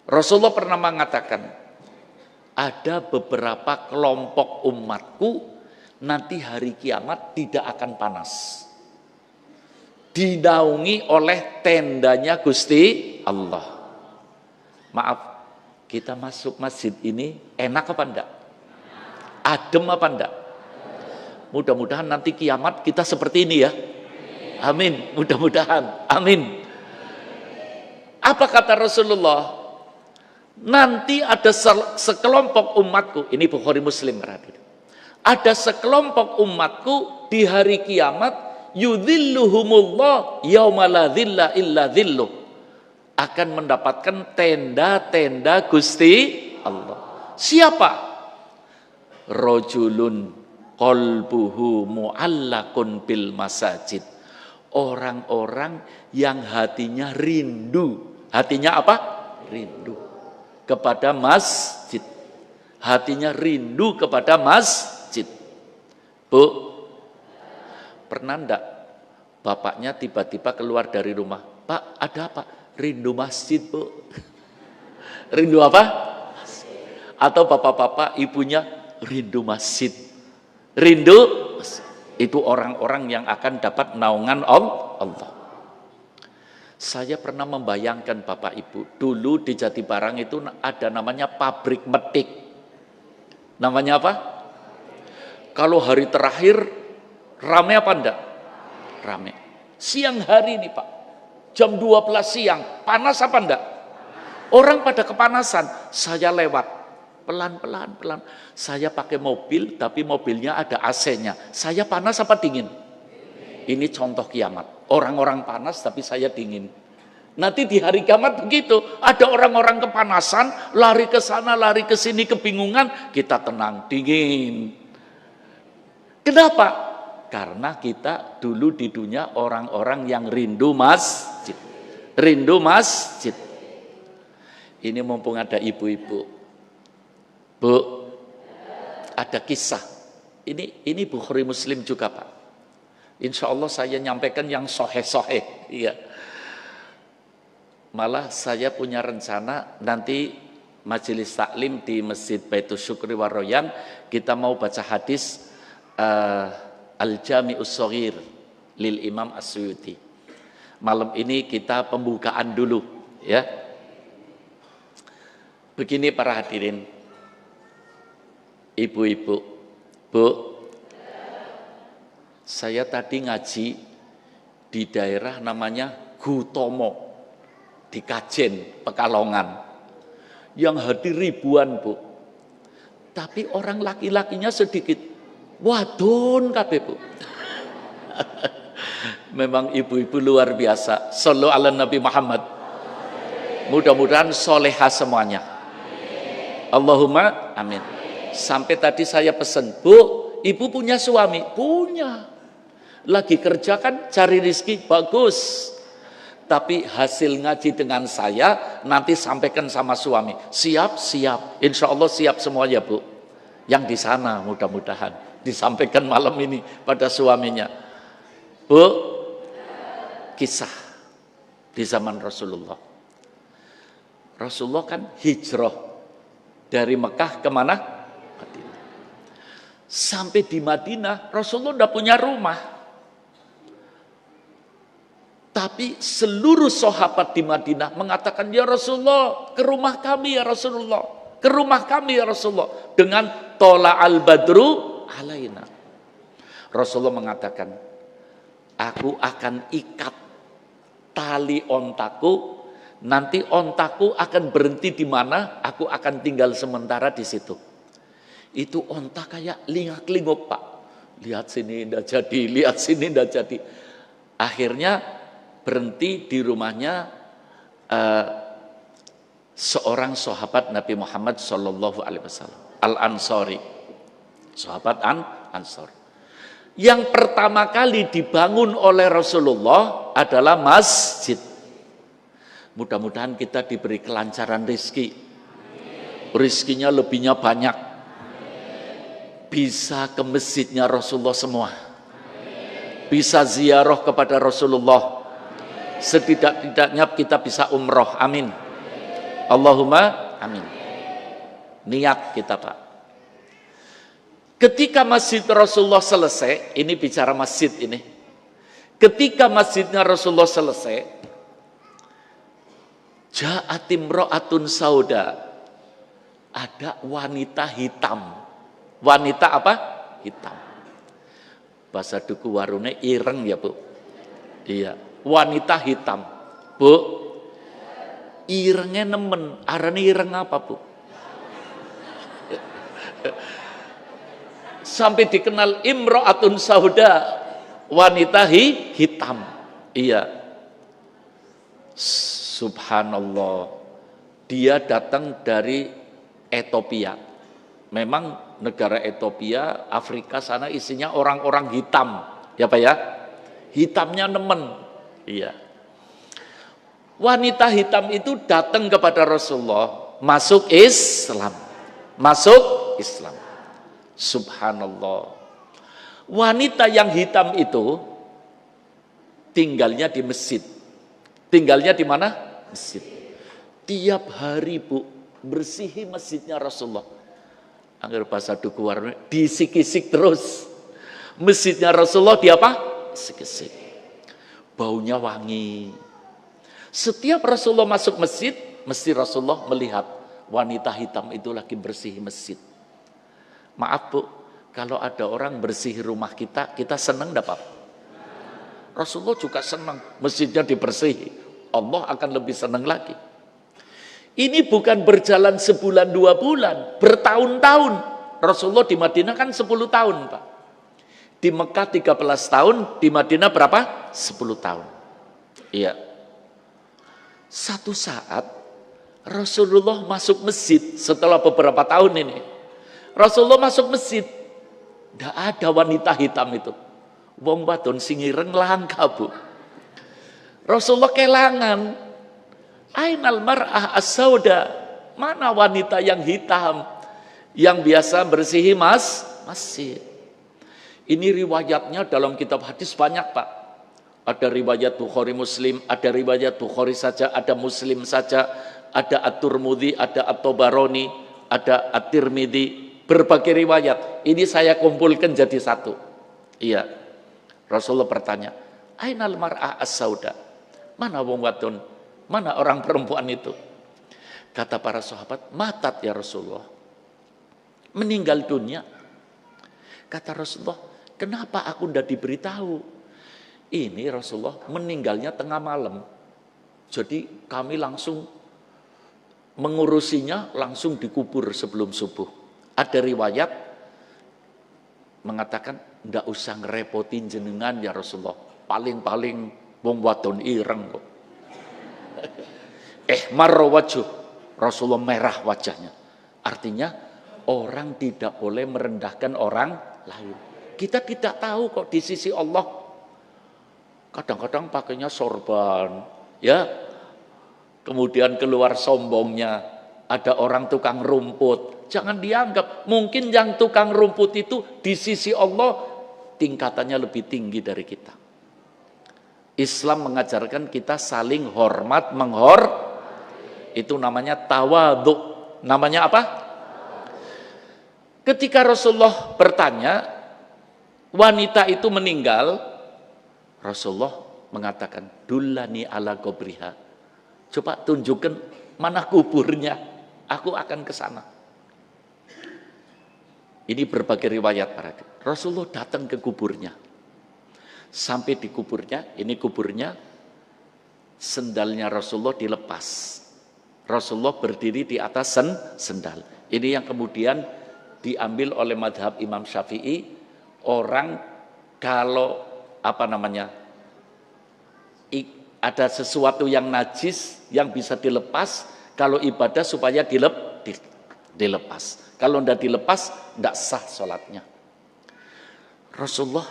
Rasulullah pernah mengatakan, ada beberapa kelompok umatku nanti hari kiamat tidak akan panas. Dinaungi oleh tendanya Gusti Allah. Maaf, kita masuk masjid ini enak apa enggak? Adem apa enggak? Mudah-mudahan nanti kiamat kita seperti ini ya. Amin, mudah-mudahan. Amin. Apa kata Rasulullah? Nanti ada sekelompok umatku, ini Bukhari Muslim berarti. Ada sekelompok umatku di hari kiamat, yudhilluhumullah yauma la dhilla illa dhilluh, akan mendapatkan tenda-tenda Gusti Allah. Siapa? Rajulun qalbuhu mu'allaqun bil masajid. Orang-orang yang hatinya rindu. Hatinya apa? Rindu kepada masjid. Hatinya rindu kepada masjid. Bu, pernah enggak bapaknya tiba-tiba keluar dari rumah? Pak, ada apa? Rindu masjid, Bu. Rindu apa? Atau bapak-bapak ibunya rindu masjid. Rindu masjid. Itu orang-orang yang akan dapat naungan Allah. Saya pernah membayangkan Bapak Ibu, dulu di Jatibarang itu ada namanya pabrik metik. Namanya apa? Kalau hari terakhir rame apa enggak? Rame. Siang hari nih Pak, jam 12 siang, panas apa enggak? Orang pada kepanasan. Saya lewat, pelan-pelan. Saya pakai mobil, tapi mobilnya ada AC-nya. Saya panas apa dingin? Ini contoh kiamat. Orang-orang panas, tapi saya dingin. Nanti di hari kiamat begitu. Ada orang-orang kepanasan, lari ke sana, lari ke sini, kebingungan. Kita tenang, dingin. Kenapa? Karena kita dulu di dunia orang-orang yang rindu masjid. Rindu masjid. Ini mumpung ada ibu-ibu. Bu, ada kisah. Ini Bukhari Muslim juga Pak. Insya Allah saya nyampaikan yang soheh-soheh. Iya. Malah saya punya rencana nanti majelis taklim di Masjid Baitus Syukri Waroyan kita mau baca hadis Al-Jami'us Shaghir lil Imam As-Suyuti. Malam ini kita pembukaan dulu ya. Begini para hadirin, ibu-ibu, Bu, saya tadi ngaji di daerah namanya Gutomo di Kajen, Pekalongan, yang hadir ribuan, Bu. Tapi orang laki-lakinya sedikit, wadon kabeh, Bu. Memang ibu-ibu luar biasa. Shallu ala Nabi Muhammad. Mudah-mudahan soleha semuanya. Allahumma amin. Sampai tadi saya pesan, Bu, ibu punya suami? Punya. Lagi kerja kan, cari rezeki, bagus. Tapi hasil ngaji dengan saya nanti sampaikan sama suami. Siap, siap. Insya Allah siap semua ya, Bu. Yang di sana mudah-mudahan disampaikan malam ini pada suaminya. Bu, kisah di zaman Rasulullah. Rasulullah kan hijrah dari Mekah ke mana? Madinah. Sampai di Madinah Rasulullah tidak punya rumah. Tapi seluruh sahabat di Madinah mengatakan, ya Rasulullah, ke rumah kami ya Rasulullah, ke rumah kami ya Rasulullah. Dengan tola al-badru alaina. Rasulullah mengatakan, aku akan ikat tali ontaku, nanti ontaku akan berhenti di mana, aku akan tinggal sementara di situ. Itu onta kayak lingak-linguk, Pak. Lihat sini tidak jadi, lihat sini tidak jadi. Akhirnya berhenti di rumahnya seorang sahabat Nabi Muhammad Sallallahu Alaihi Wasallam, Al-Ansari, sahabat Ansor. Yang pertama kali dibangun oleh Rasulullah adalah masjid. Mudah-mudahan kita diberi kelancaran rezeki, rezekinya lebihnya banyak, bisa ke masjidnya Rasulullah semua, bisa ziarah kepada Rasulullah. Setidak-tidaknya kita bisa umroh, amin. Allahumma amin. Niat kita, Pak. Ketika masjid Rasulullah selesai, ini bicara masjid ini. Ketika masjidnya Rasulullah selesai, ja'atimro'atun sauda. Ada wanita hitam. Wanita apa? Hitam. Bahasa duku warune ireng ya, Bu. Iya. Wanita hitam, Bu, irengnya nemen. Arane ireng apa, Bu? Sampai dikenal imro'atun sauda, wanita hitam. Iya. Subhanallah. Dia datang dari Ethiopia. Memang negara Ethiopia, Afrika sana isinya orang-orang hitam. Ya, Pak ya? Hitamnya nemen. Iya. Wanita hitam itu datang kepada Rasulullah, masuk Islam. Masuk Islam. Subhanallah. Wanita yang hitam itu tinggalnya di masjid. Tinggalnya di mana? Masjid. Tiap hari, Bu, bersihi masjidnya Rasulullah. Angger bahasa duku warna, disik-isik terus. Masjidnya Rasulullah dia apa? Sik-isik. Baunya wangi. Setiap Rasulullah masuk masjid, mesti Rasulullah melihat wanita hitam itu lagi bersih masjid. Maaf, Bu, kalau ada orang bersih rumah kita, kita senang dapat. Rasulullah juga senang masjidnya dibersihi. Allah akan lebih senang lagi. Ini bukan berjalan sebulan 2 bulan, bertahun-tahun. Rasulullah di Madinah kan 10 tahun, Pak. Di Mekah 13 tahun, di Madinah berapa? 10 tahun. Iya. Satu saat Rasulullah masuk masjid setelah beberapa tahun ini. Rasulullah masuk masjid. Tidak ada wanita hitam itu. Wong wadon sing ireng langka, Bu. Rasulullah kelangan. Ainal mar'ah as-sauda. Mana wanita yang hitam yang biasa bersihi masjid? Ini riwayatnya dalam kitab hadis banyak, Pak. Ada riwayat Bukhari Muslim, ada riwayat Bukhari saja, ada Muslim saja, ada At-Tirmidzi, ada At-Tabarani, ada At-Tirmidzi, berbagai riwayat. Ini saya kumpulkan jadi satu. Iya. Rasulullah bertanya, "Ainal mar'ah as-sauda?" Mana wong wadon? Mana orang perempuan itu? Kata para sahabat, "Matat ya Rasulullah." Meninggal dunia. Kata Rasulullah, "Kenapa aku tidak diberitahu?" Ini Rasulullah meninggalnya tengah malam. Jadi kami langsung mengurusinya, langsung dikubur sebelum subuh. Ada riwayat mengatakan, "Ndak usah ngerepotin jenengan ya Rasulullah. Paling-paling wong wadon ireng kok." Marra wajh. Rasulullah merah wajahnya. Artinya orang tidak boleh merendahkan orang lain. Kita tidak tahu kok di sisi Allah. Kadang-kadang pakainya sorban, ya. Kemudian keluar sombongnya, ada orang tukang rumput. Jangan dianggap, mungkin yang tukang rumput itu di sisi Allah tingkatannya lebih tinggi dari kita. Islam mengajarkan kita saling hormat, itu namanya tawadhu. Namanya apa? Ketika Rasulullah bertanya, wanita itu meninggal, Rasulullah mengatakan, "Dullani ala kubriha." Coba tunjukkan mana kuburnya, aku akan ke sana. Ini berbagai riwayat para. Rasulullah datang ke kuburnya. Sampai di kuburnya, ini kuburnya, sendalnya Rasulullah dilepas. Rasulullah berdiri di atas sendal. Ini yang kemudian diambil oleh madhab Imam Syafi'i. Orang kalau ada sesuatu yang najis yang bisa dilepas, kalau ibadah supaya dilepas. Kalau tidak dilepas, tidak sah sholatnya. Rasulullah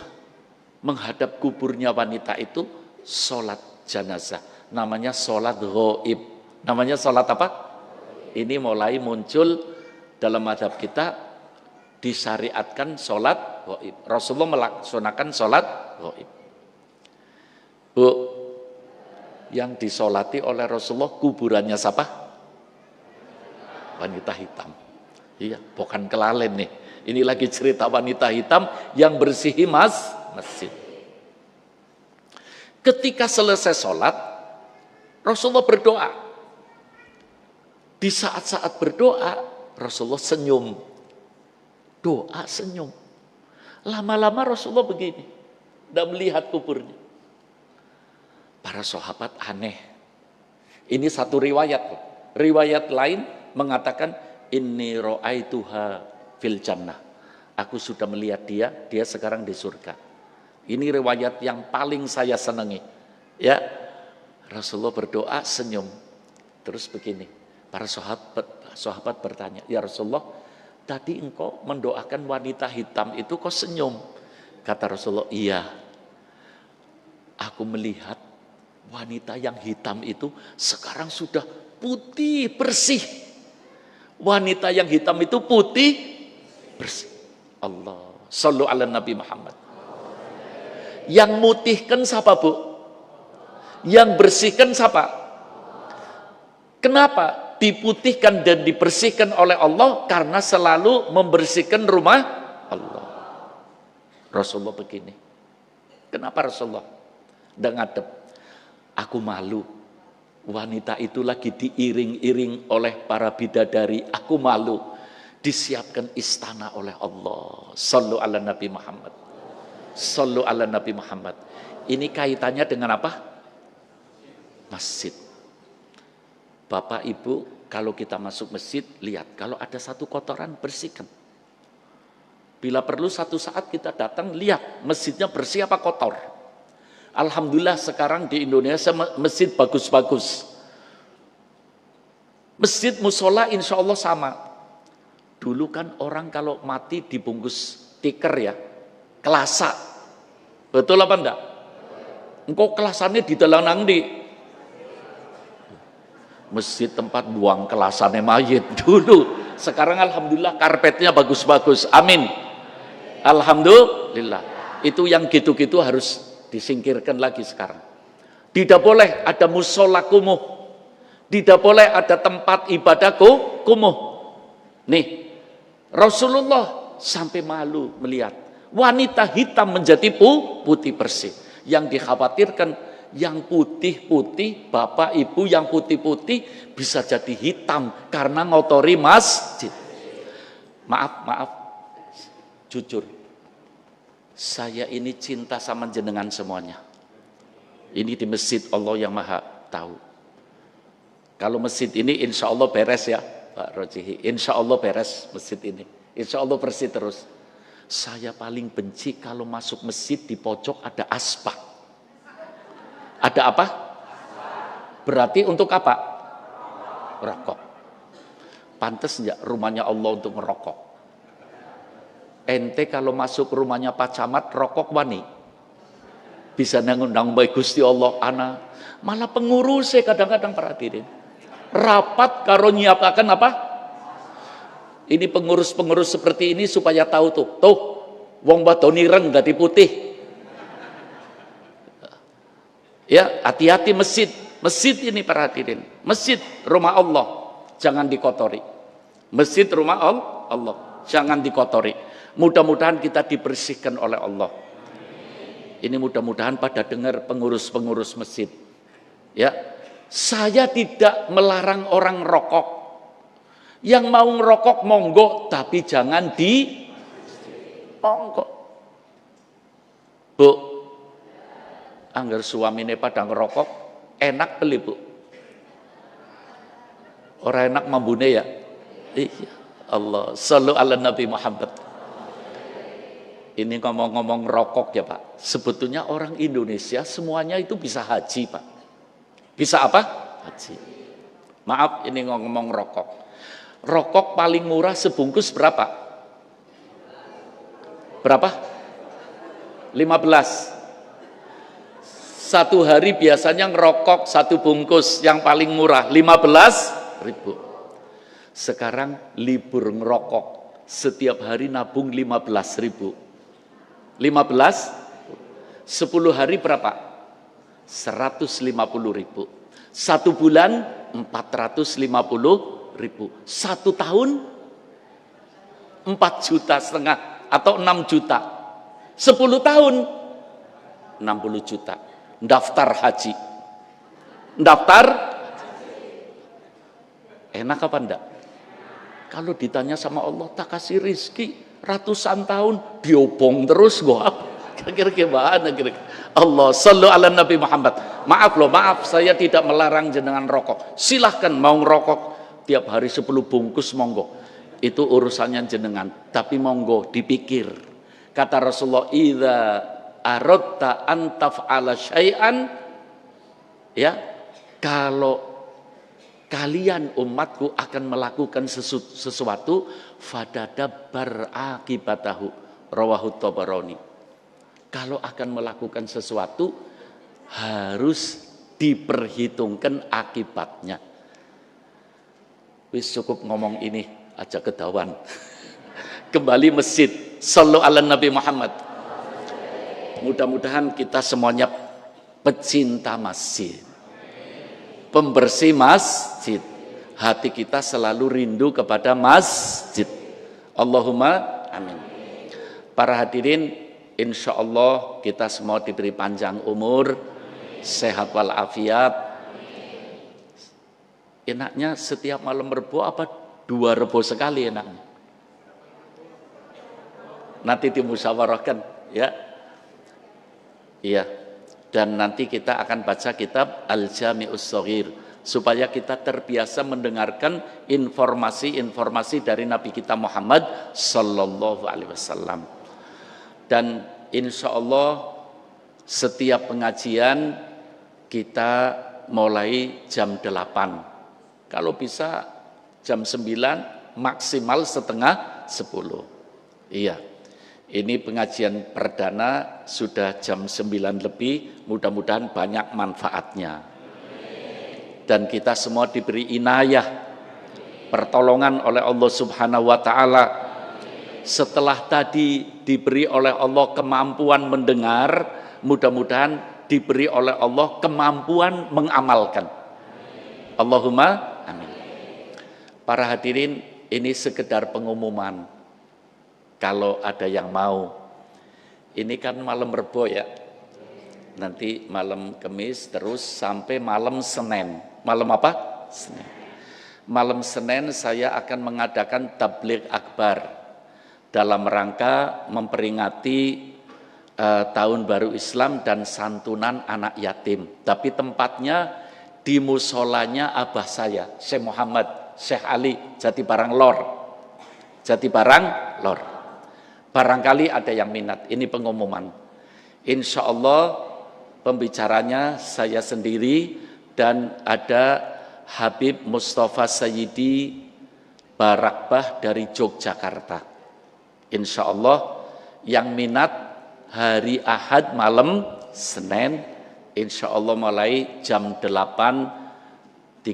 menghadap kuburnya wanita itu sholat jenazah. Namanya sholat ghaib. Namanya sholat apa? Ini mulai muncul dalam madhab kita, disyariatkan sholat ghaib. Rasulullah melaksanakan sholat ghaib. Bu, yang disolati oleh Rasulullah kuburannya siapa? Wanita hitam. Iya, bukan kelalen nih. Ini lagi cerita wanita hitam yang bersihi masjid. Ketika selesai sholat, Rasulullah berdoa. Di saat-saat berdoa, Rasulullah senyum. Doa senyum. Lama-lama Rasulullah begini, tidak melihat kuburnya. Para sahabat aneh. Ini satu riwayat. Riwayat lain mengatakan, "Inni ra'aituha fil jannah." Aku sudah melihat dia sekarang di surga. Ini riwayat yang paling saya senangi. Ya, Rasulullah berdoa senyum. Terus begini, para sahabat bertanya, "Ya Rasulullah, tadi engkau mendoakan wanita hitam itu kok senyum?" Kata Rasulullah, "Iya, aku melihat wanita yang hitam itu sekarang sudah putih bersih." Wanita yang hitam itu putih bersih. Allah, sallu ala Nabi Muhammad. Yang mutihkan siapa, Bu? Yang bersihkan siapa? Kenapa diputihkan dan dibersihkan oleh Allah? Karena selalu membersihkan rumah Allah. Rasulullah begini. Kenapa Rasulullah tidak ngadep? Aku malu. Wanita itu lagi diiring-iring oleh para bidadari. Aku malu. Disiapkan istana oleh Allah. Sallu ala Nabi Muhammad. Sallu ala Nabi Muhammad. Ini kaitannya dengan apa? Masjid. Bapak Ibu, kalau kita masuk masjid, lihat. Kalau ada satu kotoran, bersihkan. Bila perlu satu saat kita datang, lihat masjidnya bersih apa kotor. Alhamdulillah sekarang di Indonesia masjid bagus-bagus. Masjid musola insya Allah sama. Dulu kan orang kalau mati dibungkus tikar ya, kelasa. Betul apa enggak? Engkau kelasannya di dalam nangdi. Masjid tempat buang kelasannya mayit dulu. Sekarang alhamdulillah karpetnya bagus-bagus. Amin. Alhamdulillah. Itu yang gitu-gitu harus disingkirkan lagi sekarang. Tidak boleh ada musola kumuh, tidak boleh ada tempat ibadah kumuh. Nih, Rasulullah sampai malu melihat wanita hitam menjadi putih bersih. Yang dikhawatirkan yang putih-putih, bapak ibu yang putih-putih bisa jadi hitam karena ngotori masjid. Maaf, jujur, saya ini cinta sama jenengan semuanya. Ini di masjid Allah yang maha tahu. Kalau masjid ini insya Allah beres ya Pak Rojihi, insya Allah beres masjid ini, insya Allah bersih terus. Saya paling benci kalau masuk masjid di pojok ada asbak. Ada apa? Berarti untuk apa? Rokok. Pantes enggak rumahnya Allah untuk merokok? Ente kalau masuk rumahnya Pak Camat rokok wani, bisa nangundang baik Gusti Allah ana. Malah pengurusnya kadang-kadang perhatiin rapat karo nyiapakan apa? Ini pengurus-pengurus seperti ini supaya tahu tuh wong badoni ireng dadi putih. Ya, hati-hati masjid ini perhatiin. Masjid rumah Allah jangan dikotori. Masjid rumah Allah jangan dikotori. Mudah-mudahan kita dibersihkan oleh Allah. Ini mudah-mudahan pada dengar pengurus-pengurus masjid. Ya, saya tidak melarang orang rokok. Yang mau ngerokok monggo, tapi jangan di monggo. Bu, anggar suamine pada ngerokok, enak beli bu. Orang enak mambune ya. Iya, Allah, sallu ala Nabi Muhammad. Ini ngomong-ngomong rokok ya Pak. Sebetulnya orang Indonesia semuanya itu bisa haji Pak. Bisa apa? Haji. Maaf, ini ngomong rokok. Rokok paling murah sebungkus berapa? Berapa? 15. Satu hari biasanya ngerokok satu bungkus yang paling murah 15.000. Sekarang libur ngerokok setiap hari nabung 15.000. 10 hari berapa? 150.000. Satu bulan 450.000. Satu tahun 4,5 juta atau 6 juta. 10 tahun 60 juta. Daftar haji. Daftar enak apa enggak? Kalau ditanya sama Allah tak kasih rizki ratusan tahun diobong terus gua. Kira-kira Allah sallu ala Nabi Muhammad. Maaf saya tidak melarang jenengan rokok. Silahkan mau ngerokok tiap hari 10 bungkus monggo. Itu urusannya jenengan, tapi monggo dipikir. Kata Rasulullah, idza aradta an taf'ala syai'an, ya, kalau kalian umatku akan melakukan sesuatu, fadadabar akibatahu, rawahu Tabarani. Kalau akan melakukan sesuatu harus diperhitungkan akibatnya. Wis cukup ngomong ini aja kedawan. Kembali masjid, sallu ala Nabi Muhammad. Mudah-mudahan kita semuanya pecinta masjid, pembersih masjid. Hati kita selalu rindu kepada masjid. Allahumma amin. Para hadirin, insya Allah kita semua diberi panjang umur, sehat walafiat. Enaknya setiap malam Rebo apa 2 Rebo sekali enaknya? Nanti dimusyawarahkan ya. Iya. Dan nanti kita akan baca kitab Al-Jami'us Shaghir supaya kita terbiasa mendengarkan informasi-informasi dari Nabi kita Muhammad sallallahu alaihi wasallam. Dan insya Allah setiap pengajian kita mulai jam 8. Kalau bisa jam 9, maksimal setengah 10. Iya. Ini pengajian perdana sudah jam 9 lebih, mudah-mudahan banyak manfaatnya. Dan kita semua diberi inayah, pertolongan oleh Allah Subhanahu wa taala Setelah tadi diberi oleh Allah kemampuan mendengar, mudah-mudahan diberi oleh Allah kemampuan mengamalkan. Allahumma amin. Para hadirin, ini sekedar pengumuman. Kalau ada yang mau, ini kan malam Rebo ya, nanti malam Kamis terus sampai malam Senin. Malam apa? Senin. Malam Senin saya akan mengadakan tabligh akbar dalam rangka memperingati Tahun Baru Islam dan santunan anak yatim. Tapi tempatnya di musolanya abah saya, Syekh Muhammad, Syekh Ali, Jatibarang Lor. Jatibarang Lor. Barangkali ada yang minat, ini pengumuman. Insya Allah pembicaranya saya sendiri dan ada Habib Mustafa Sayyidi Barakbah dari Yogyakarta. Insya Allah yang minat hari Ahad malam Senin, insya Allah mulai jam 8.30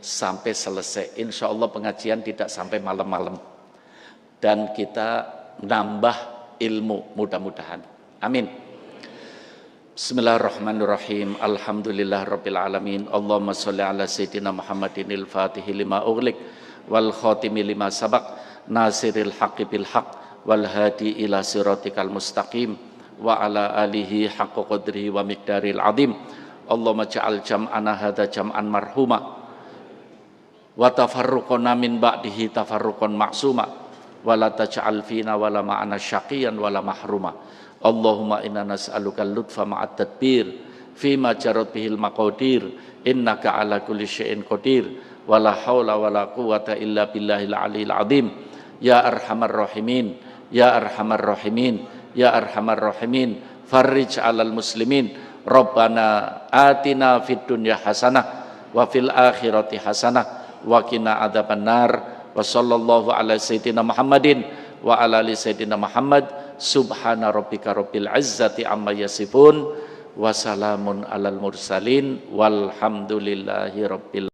sampai selesai. Insya Allah pengajian tidak sampai malam-malam. Dan kita nambah ilmu mudah-mudahan. Amin. Bismillahirrahmanirrahim. Alhamdulillah rabbil alamin. Allahumma sholli ala sayyidina Muhammadinil fatihi lima ughliq wal khatimi lima sabaq nasiril haqqi bil haqq wal hadi ila siratikal mustaqim wa ala alihi haqqa qadrihi wa miqdaril azim. Allahumma ja'al jam'ana hadza jam'an marhuma wa tafarruqana min ba'dihi tafarruqan ma'suma wala taj'al fina wala ma'ana syaqiyan wala mahruma. Allahumma inna nas'aluka al-lutfa ma'at tadbir fima jarat bihil maqadir innaka ala kulli syai'in qadir wala haula wala quwata illa billahil aliyil azim. Ya arhamar rahimin, ya arhamar rahimin, ya arhamar rahimin, farrij 'alal muslimin. Rabbana atina fid dunya hasanah wa fil akhirati hasanah wa qina adzabannar. Wa sallallahu ala sayyidina Muhammadin wa ala ali sayyidina Muhammad. Subhana rabbika rabbil izzati amma yasifun wa salamun alal mursalin walhamdulillahi rabbil